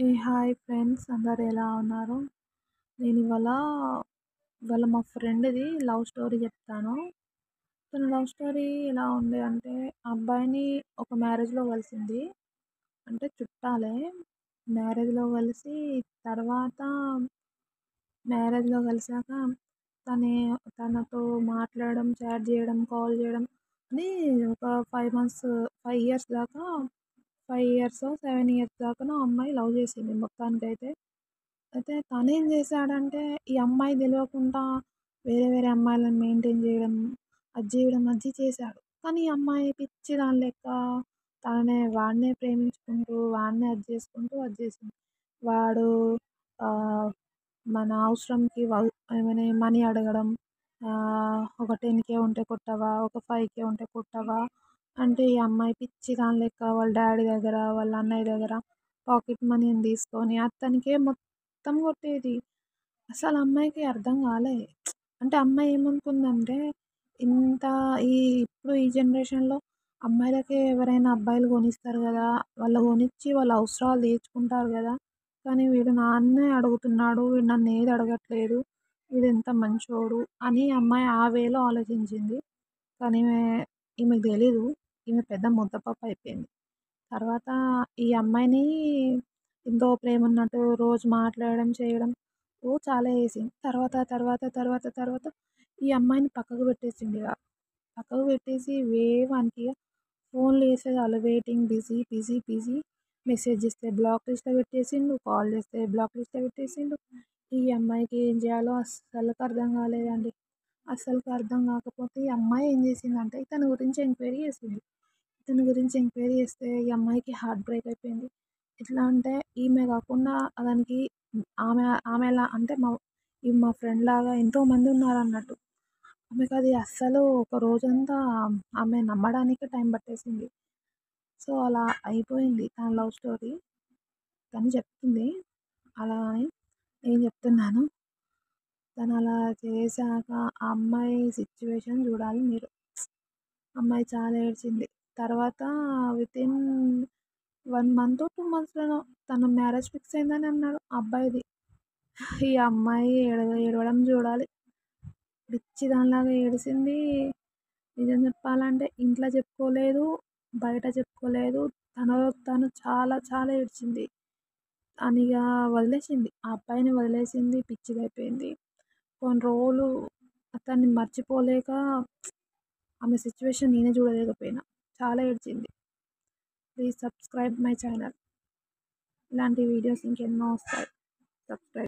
Hi friends అందరు ఎలా ఉన్నారు? నేను ఇవాళ మా ఫ్రెండ్‌ది లవ్ స్టోరీ చెప్తాను. తన లవ్ స్టోరీ ఎలా ఉంది అంటే, ఆ అబ్బాయిని ఒక మ్యారేజ్‌లో కలిసింది. అంటే చుట్టాలే. మ్యారేజ్‌లో కలిసి తర్వాత మ్యారేజ్‌లో కలిసాక తనే తనతో మాట్లాడడం, చాట్ చేయడం, కాల్ చేయడం అని ఒక 5 మంత్స్, 5 ఇయర్స్ దాకా 5 ఇయర్సో, 7 ఇయర్స్ దాకానో ఆ అమ్మాయి లవ్ చేసింది మొత్తానికైతే. అయితే తనేం జేశాడంటే, ఈ అమ్మాయి దెలవకుండా వేరే వేరే అమ్మాయిలను మెయింటైన్ జేయడం, అది చేశాడు. కానీ ఈ అమ్మాయి పిచ్చిదాని లెక్క వాడినే ప్రేమించుకుంటూ, వాడినే అది జేసింది. వాడు ఆహ్, మన అవసరంకి ఏమని మనీ అడగడం. ఒక 10,000 ఉంటే కొట్టవా? ఒక 5,000 ఉంటే కొట్టవా? అంటే ఈ అమ్మాయి పిచ్చిదాని లెక్క వాళ్ళ డ్యాడీ దగ్గర, వాళ్ళ అన్నయ్య దగ్గర పాకెట్ మనీని తీసుకొని అతనికే మొత్తం కొట్టేది. అసలు అమ్మాయికి అర్థం కాలే. అంటే అమ్మాయి ఏమనుకుందంటే, ఇంత ఈ ఇప్పుడు ఈ జనరేషన్‌లో అమ్మాయిలకే ఎవరైనా అబ్బాయిలు కొనిస్తారు గదా! వాళ్ళు కొనిచ్చి వాళ్ళ అవసరాలు తీర్చుకుంటారు గదా! కానీ వీడు నన్నే అడుగుతున్నాడు. వీడు నన్నేది అడగట్లేదు. వీడెంత మంచోడు అని అమ్మాయి ఆ వేలో ఆలోచించింది. కానీ ఈమెకు తెలీదు. ఈమె పెద్ద ముద్దపప్పు అయిపోయింది. తర్వాత ఈ అమ్మాయిని ఎంతో ప్రేమన్నట్టు రోజు మాట్లాడడం, చేయడం చాలా చేసింది. తర్వాత ఈ అమ్మాయిని పక్కకు పెట్టేసిండిగ. పక్కకు పెట్టేసి వానికి ఫోన్‌లు చేస్తే చాలు వెయిటింగ్, బిజీ, మెసేజ్ చేస్తే బ్లాక్ లిస్ట్‌లో పెట్టేసిండు. కాల్ చేస్తే బ్లాక్ లిస్ట్‌లో పెట్టేసిండు. ఈ అమ్మాయికి ఏం చేయాలో అస్సలకి అర్థం కాలేదండి. అస్సలకి అర్థం కాకపోతే ఈ అమ్మాయి ఏం చేసిందంటే ఇతని గురించి ఎంక్వైరీ చేసింది. ఇతని గురించి ఎంక్వైరీ చేస్తే ఈ అమ్మాయికి హార్ట్ బ్రేక్ అయిపోయింది. ఎట్లా అంటే ఈమె కాకుండా దానికి ఆమె ఆమెలా అంటే మా ఫ్రెండ్ లాగా ఎంతోమంది ఉన్నారన్నట్టు. ఆమెకది అస్సలు ఒక రోజంతా ఆమె నమ్మడానికే టైం పట్టేసింది. సో, అలా అయిపోయింది తన లవ్ స్టోరీ. తను చెప్తుంది అలా అని నేను చెప్తున్నాను. తనలా చేశాక ఆ అమ్మాయి సిట్యుయేషన్ చూడాలి మీరు. అమ్మాయి చాలా ఏడ్చింది. తర్వాత వితిన్ 1 మంతో, 2 మంత్స్‌లోనో తన మ్యారేజ్ ఫిక్స్ అయిందని అన్నాడు ఆ అబ్బాయిది. ఈ అమ్మాయి ఏడవడం చూడాలి. పిచ్చిదానిలాగా ఏడిసింది. నిజం చెప్పాలంటే ఇంట్లో చెప్పుకోలేదు, బయట చెప్పుకోలేదు. తనలో తను చాలా చాలా ఏడ్చింది. తనిగ వదిలేసింది. ఆ అబ్బాయిని వదిలేసింది. పిచ్చిదయిపోయింది. కొన్ని రోజులు అతన్ని మర్చిపోలేక ఆమె సిట్యుయేషన్ నేనే చూడలేకపోయినా. చాలా ఏడ్చింది. Please subscribe my channel. ఇలాంటి వీడియోస్ ఇంకెన్నో వస్తాయి. సబ్స్క్రైబ్